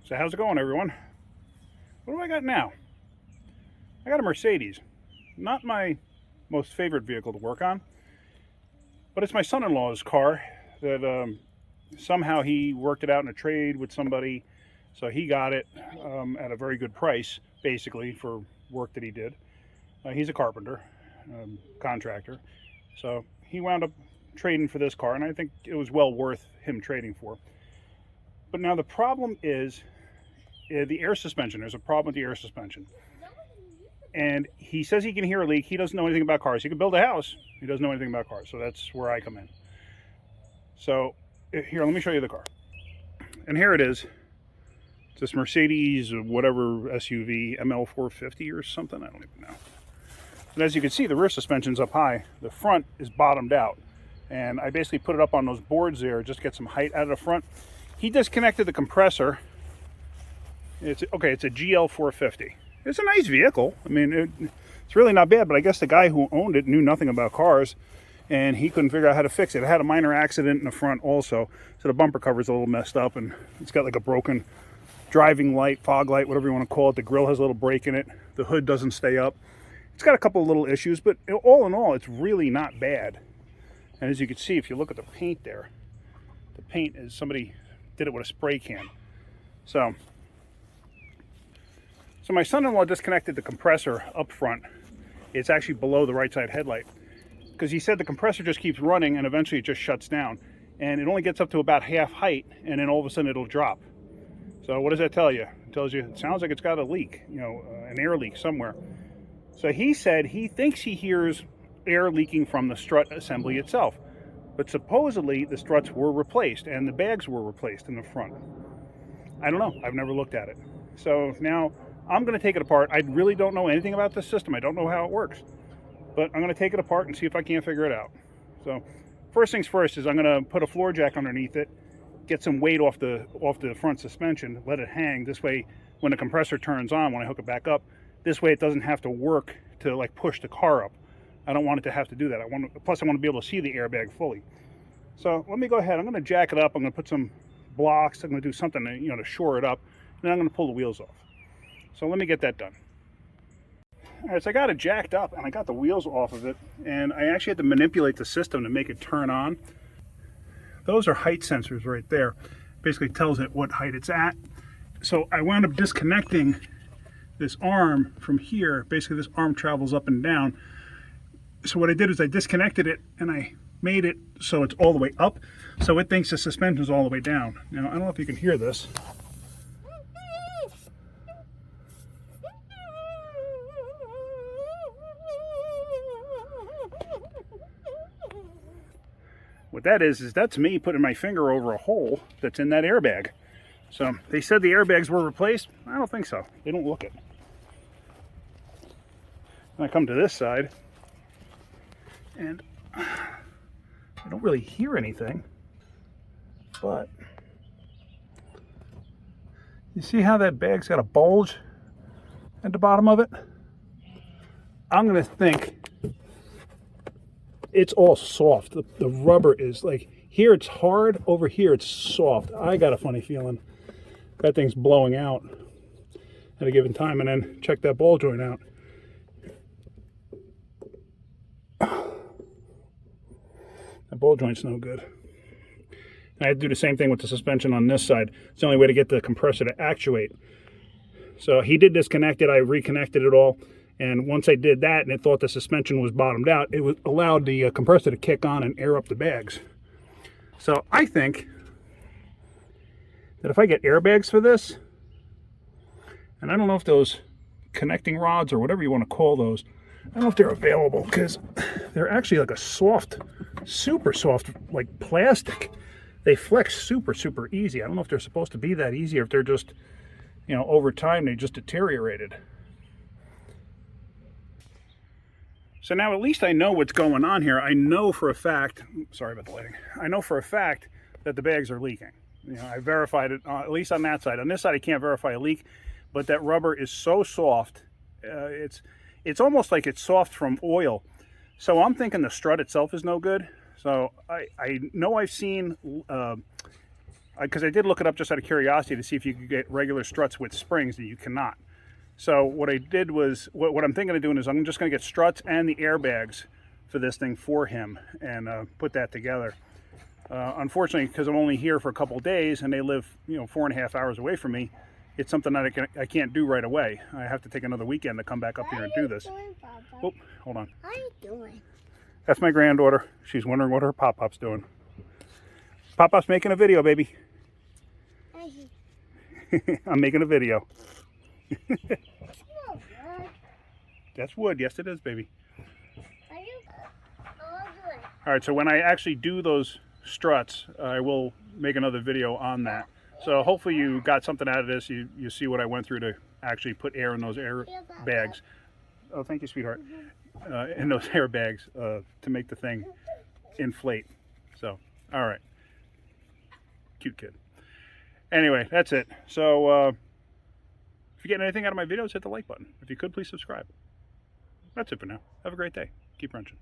So how's it going, everyone? What do I got now? I got a Mercedes. Not my most favorite vehicle to work on, but it's my son-in-law's car that somehow he worked it out in a trade with somebody. So he got it at a very good price, basically, for work that he did. He's a carpenter, contractor. So he wound up trading for this car, and I think it was well worth him trading for. But now the problem is the air suspension. There's a problem with the air suspension. And he says he can hear a leak. He doesn't know anything about cars. He can build a house. He doesn't know anything about cars. So that's where I come in. So here, let me show you the car. And here it is. It's this Mercedes, whatever SUV, ML450 or something. I don't even know. And as you can see, the rear suspension's up high. The front is bottomed out. And I basically put it up on those boards there just to get some height out of the front. He disconnected the compressor. It's a GL450. It's a nice vehicle. I mean, it's really not bad, but I guess the guy who owned it knew nothing about cars, and he couldn't figure out how to fix it. It had a minor accident in the front also, so the bumper cover's a little messed up, and it's got like a broken driving light, fog light, whatever you want to call it. The grill has a little break in it. The hood doesn't stay up. It's got a couple of little issues, but all in all, it's really not bad. And as you can see, if you look at the paint there, the paint is somebody did it with a spray can. So my son-in-law disconnected the compressor up front. It's actually below the right side headlight, because he said the compressor just keeps running and eventually it just shuts down, and it only gets up to about half height, and then all of a sudden it'll drop. So what does that tell you? It tells you it sounds like it's got a leak, an air leak somewhere. So he said he thinks he hears air leaking from the strut assembly itself, but supposedly the struts were replaced and the bags were replaced in the front. I don't know. I've never looked at it. So now I'm going to take it apart. I really don't know anything about this system. I don't know how it works. But I'm going to take it apart and see if I can't figure it out. So first things first is I'm going to put a floor jack underneath it, get some weight off the front suspension, let it hang. This way, when the compressor turns on, when I hook it back up, this way it doesn't have to work to like push the car up. I don't want it to have to do that. Plus I want to be able to see the airbag fully. So let me go ahead. I'm going to jack it up. I'm going to put some blocks. I'm going to do something to shore it up. And then I'm going to pull the wheels off. So let me get that done. All right, so I got it jacked up and I got the wheels off of it, and I actually had to manipulate the system to make it turn on. Those are height sensors right there. Basically tells it what height it's at. So I wound up disconnecting this arm from here. Basically this arm travels up and down. So what I did is I disconnected it and I made it so it's all the way up. So it thinks the suspension is all the way down. Now I don't know if you can hear this. What that is that's me putting my finger over a hole that's in that airbag. So they said the airbags were replaced. I don't think so. They don't look it. And I come to this side, and I don't really hear anything. But you see how that bag's got a bulge at the bottom of it? I'm going to think it's all soft. The rubber is like, here it's hard, over here it's soft. I got a funny feeling that thing's blowing out at a given time. And then check that ball joint out. That ball joint's no good. And I had to do the same thing with the suspension on this side. It's the only way to get the compressor to actuate. So he did disconnect it. I reconnected it all. And once I did that and it thought the suspension was bottomed out, it allowed the compressor to kick on and air up the bags. So I think that if I get airbags for this, and I don't know if those connecting rods or whatever you want to call those, I don't know if they're available, because they're actually like a soft, super soft, like plastic. They flex super, super easy. I don't know if they're supposed to be that easy or if they're just, over time they just deteriorated. So now at least I know what's going on here. I know for a fact, sorry about the lighting, I know for a fact that the bags are leaking. I verified it, at least on that side. On this side I can't verify a leak, but that rubber is so soft, it's almost like it's soft from oil. So I'm thinking the strut itself is no good. So I know I've seen because I did look it up just out of curiosity to see if you could get regular struts with springs, and you cannot. So what I did was, what I'm thinking of doing is I'm just going to get struts and the airbags for this thing for him and put that together. Unfortunately, because I'm only here for a couple of days and they live, 4.5 hours away from me, it's something that I can't do right away. I have to take another weekend to come back up here and do this. Oh, hold on. How are you doing? That's my granddaughter. She's wondering what her Pop-Pop's doing. Pop-Pop's making a video, baby. I'm making a video. That's wood. Yes, it is, baby. All right, so when I actually do those struts, I will make another video on that. So hopefully you got something out of this. You see what I went through to actually put air in those air bags. Oh, thank you, sweetheart. In those air bags to make the thing inflate. So, all right. Cute kid. Anyway, that's it. So if you're getting anything out of my videos, hit the like button. If you could, please subscribe. That's it for now. Have a great day. Keep wrenching.